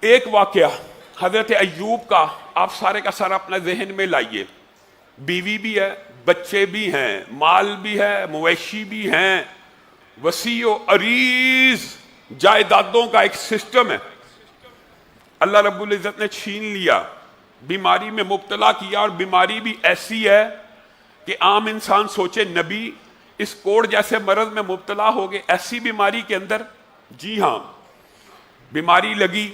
ایک واقعہ حضرت ایوب کا آپ سارے کا سارا اپنا ذہن میں لائیے. بیوی بھی ہے، بچے بھی ہیں، مال بھی ہے، مویشی بھی ہیں، وسیع و عریض جائیدادوں کا ایک سسٹم ہے. اللہ رب العزت نے چھین لیا، بیماری میں مبتلا کیا، اور بیماری بھی ایسی ہے کہ عام انسان سوچے نبی اس کوڑ جیسے مرض میں مبتلا ہو گئے، ایسی بیماری کے اندر. جی ہاں، بیماری لگی،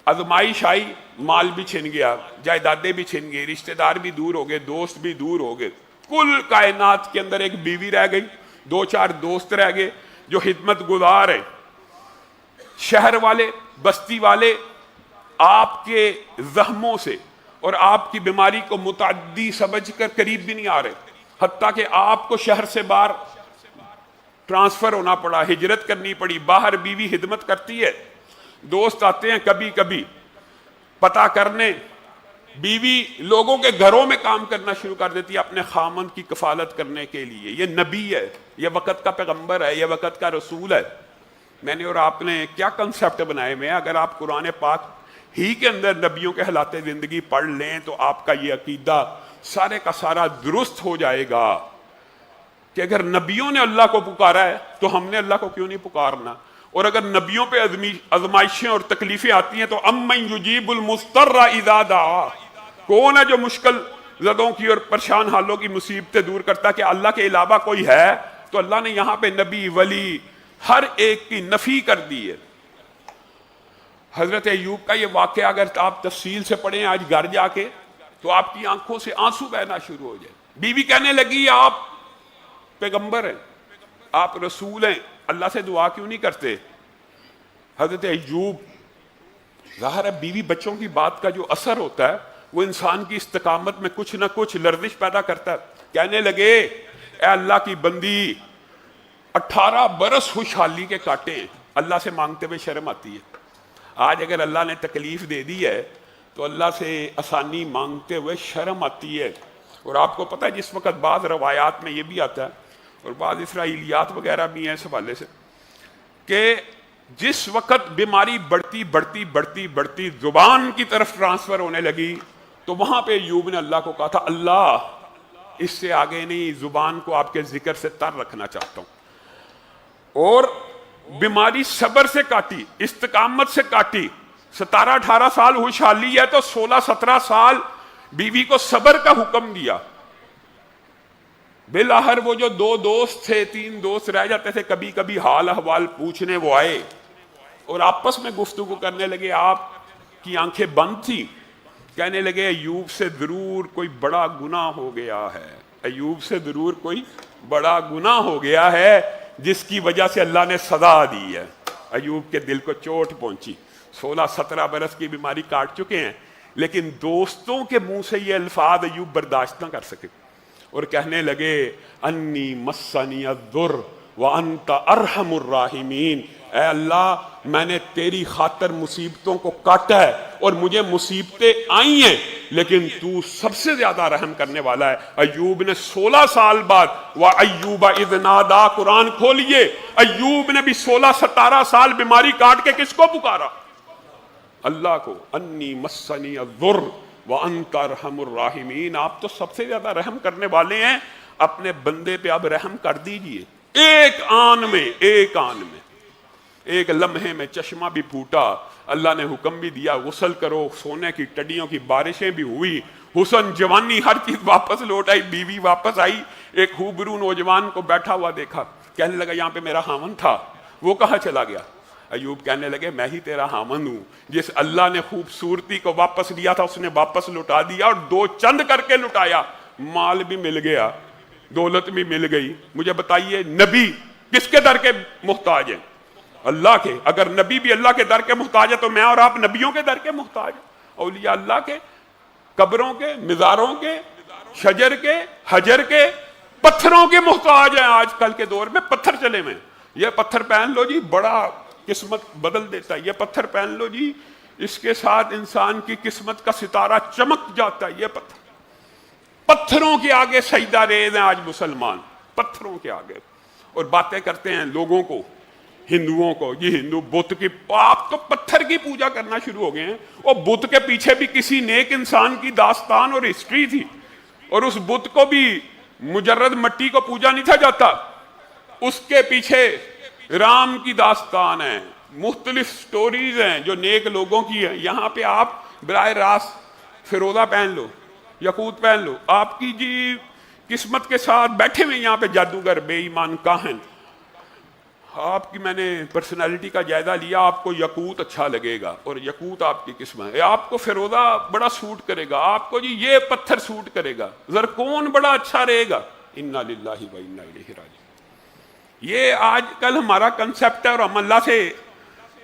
آزمائش آئی، مال بھی چھن گیا، جائیدادیں بھی چھن گئی، رشتہ دار بھی دور ہو گئے، دوست بھی دور ہو گئے. کل کائنات کے اندر ایک بیوی رہ گئی، 2-4 دوست رہ گئے جو خدمت گزار ہیں. شہر والے، بستی والے آپ کے زخموں سے اور آپ کی بیماری کو متعدی سمجھ کر قریب بھی نہیں آ رہے، حتیٰ کہ آپ کو شہر سے باہر ٹرانسفر ہونا پڑا، ہجرت کرنی پڑی. باہر بیوی خدمت کرتی ہے، دوست آتے ہیں کبھی کبھی پتہ کرنے، بیوی لوگوں کے گھروں میں کام کرنا شروع کر دیتی ہے اپنے خامند کی کفالت کرنے کے لیے. یہ نبی ہے، یہ وقت کا پیغمبر ہے، یہ وقت کا رسول ہے. میں نے اور آپ نے کیا کنسیپٹ بنائے ہوئے ہیں؟ اگر آپ قرآن پاک ہی کے اندر نبیوں کے حالات زندگی پڑھ لیں تو آپ کا یہ عقیدہ سارے کا سارا درست ہو جائے گا کہ اگر نبیوں نے اللہ کو پکارا ہے تو ہم نے اللہ کو کیوں نہیں پکارنا. اور اگر نبیوں پہ آزمائشیں اور تکلیفیں آتی ہیں تو امن یجیب المضطر اذا دعا، کون ہے جو مشکل زدوں کی اور پریشان حالوں کی مصیبتیں دور کرتا؟ کہ اللہ کے علاوہ کوئی ہے؟ تو اللہ نے یہاں پہ نبی، ولی، ہر ایک کی نفی کر دی ہے. حضرت ایوب کا یہ واقعہ اگر آپ تفصیل سے پڑھیں آج گھر جا کے تو آپ کی آنکھوں سے آنسو بہنا شروع ہو جائے. بیوی کہنے لگی آپ پیغمبر ہیں، آپ رسول ہیں، اللہ سے دعا کیوں نہیں کرتے؟ حضرت ایوب، ظاہر ہے بیوی بچوں کی بات کا جو اثر ہوتا ہے وہ انسان کی استقامت میں کچھ نہ کچھ لرزش پیدا کرتا ہے. کہنے لگے اے اللہ کی بندی، 18 برس خوشحالی کے کاٹے ہیں، اللہ سے مانگتے ہوئے شرم آتی ہے. آج اگر اللہ نے تکلیف دے دی ہے تو اللہ سے آسانی مانگتے ہوئے شرم آتی ہے. اور آپ کو پتہ ہے جس وقت بعض روایات میں یہ بھی آتا ہے اور بعض اسرائیلیات وغیرہ بھی ہیں اس حوالے سے کہ جس وقت بیماری بڑھتی بڑھتی بڑھتی بڑھتی زبان کی طرف ٹرانسفر ہونے لگی تو وہاں پہ ایوب نے اللہ کو کہا تھا اللہ اس سے آگے نہیں، زبان کو آپ کے ذکر سے تر رکھنا چاہتا ہوں. اور بیماری صبر سے کاٹی، استقامت سے کاٹی. 17-18 سال خوشحالی ہے تو 16-17 سال بیوی کو صبر کا حکم دیا. بالآخر وہ جو 2 دوست تھے، 3 دوست رہ جاتے تھے، کبھی کبھی حال احوال پوچھنے وہ آئے اور آپس میں گفتگو کرنے لگے. آپ کی آنکھیں بند تھی، کہنے لگے ایوب سے ضرور کوئی بڑا گناہ ہو گیا ہے، ایوب سے ضرور کوئی بڑا گناہ ہو گیا ہے جس کی وجہ سے اللہ نے سزا دی ہے. ایوب کے دل کو چوٹ پہنچی. 16-17 برس کی بیماری کاٹ چکے ہیں لیکن دوستوں کے منہ سے یہ الفاظ ایوب برداشت نہ کر سکے اور کہنے لگے انی مسنی الضر وانت ارحم الراحمین. اے اللہ میں نے تیری خاطر مصیبتوں کو کاٹا ہے اور مجھے مصیبتیں آئی ہیں لیکن تو سب سے زیادہ رحم کرنے والا ہے. ایوب نے 16 سال بعد وَأَيُّوبَ إِذْ نَادَىٰ، قرآن کھولیے، ایوب نے بھی 16-17 سال بیماری کاٹ کے کس کو پکارا؟ اللہ کو. انی مسنی الضر وانت ارحم الراحمین. آپ تو سب سے زیادہ رحم کرنے والے ہیں، اپنے بندے پہ اب رحم کر دیجئے. ایک آن میں ایک لمحے میں چشمہ بھی پھوٹا، اللہ نے حکم بھی دیا غسل کرو، سونے کی ٹڈیوں کی بارشیں بھی ہوئی، حسن جوانی ہر چیز واپس لوٹ آئی. بیوی واپس آئی، ایک خوبرو نوجوان کو بیٹھا ہوا دیکھا، کہنے لگا یہاں پہ میرا خامن تھا، وہ کہاں چلا گیا؟ ایوب کہنے لگے میں ہی تیرا خامن ہوں. جس اللہ نے خوبصورتی کو واپس لیا تھا اس نے واپس لٹا دیا اور 2 چند کر کے لٹایا. مال بھی مل گیا، دولت بھی مل گئی. مجھے بتائیے نبی کس کے در کے محتاج ہیں؟ اللہ کے. اگر نبی بھی اللہ کے در کے محتاج ہے تو میں اور آپ نبیوں کے در کے محتاج ہیں. اولیاء اللہ کے، قبروں کے، مزاروں کے، شجر کے، حجر کے، پتھروں کے محتاج ہیں. آج کل کے دور میں پتھر چلے میں، یہ پتھر پہن لو جی بڑا قسمت بدل دیتا ہے، یہ پتھر پہن لو جی اس کے ساتھ انسان کی قسمت کا ستارہ چمک جاتا ہے. یہ پتھروں کے آگے سجدہ ریز ہیں آج مسلمان، پتھروں کے آگے. اور باتیں کرتے ہیں لوگوں کو ہندوؤں کو، یہ ہندو بت کی، آپ تو پتھر کی پوجا کرنا شروع ہو گئے ہیں. اور بت کے پیچھے بھی کسی نیک انسان کی داستان اور ہسٹری تھی، اور اس بت کو بھی مجرد مٹی کو پوجا نہیں تھا جاتا، اس کے پیچھے رام کی داستان ہے، مختلف سٹوریز ہیں جو نیک لوگوں کی ہیں. یہاں پہ آپ براہ راست فیروزہ پہن لو، یقوت پہن لو، آپ کی جی قسمت کے ساتھ بیٹھے ہوئے یہاں پہ جادوگر، بے ایمان کاہن. آپ کی میں نے پرسنالٹی کا جائزہ لیا، آپ کو یقوت اچھا لگے گا اور یقوت آپ کی قسمت ہے. آپ کو فیروزہ بڑا سوٹ کرے گا، آپ کو جی یہ پتھر سوٹ کرے گا، زرکون بڑا اچھا رہے گا. انا للہ و انا الیہ راجعون. یہ آج کل ہمارا کنسیپٹ ہے، اور ہم اللہ سے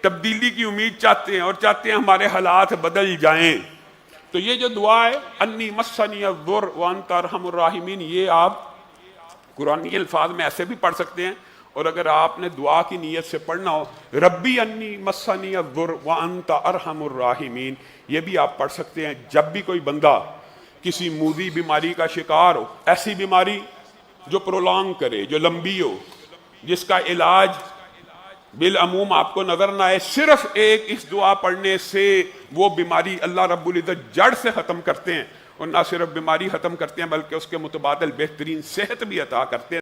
تبدیلی کی امید چاہتے ہیں، اور چاہتے ہیں ہمارے حالات بدل جائیں. تو یہ جو دعا ہے انی مسنی الضر وانت ارحم الراحمین، یہ آپ قرآنی الفاظ میں ایسے بھی پڑھ سکتے ہیں، اور اگر آپ نے دعا کی نیت سے پڑھنا ہو ربی انی مسنی الضر وانت ارحم الراحمین، یہ بھی آپ پڑھ سکتے ہیں. جب بھی کوئی بندہ کسی موذی بیماری کا شکار ہو، ایسی بیماری جو پرولونگ کرے، جو لمبی ہو، جس کا علاج بالعموم آپ کو نظر نہ آئے، صرف ایک اس دعا پڑھنے سے وہ بیماری اللہ رب العزت جڑ سے ختم کرتے ہیں. اور نہ صرف بیماری ختم کرتے ہیں بلکہ اس کے متبادل بہترین صحت بھی عطا کرتے ہیں.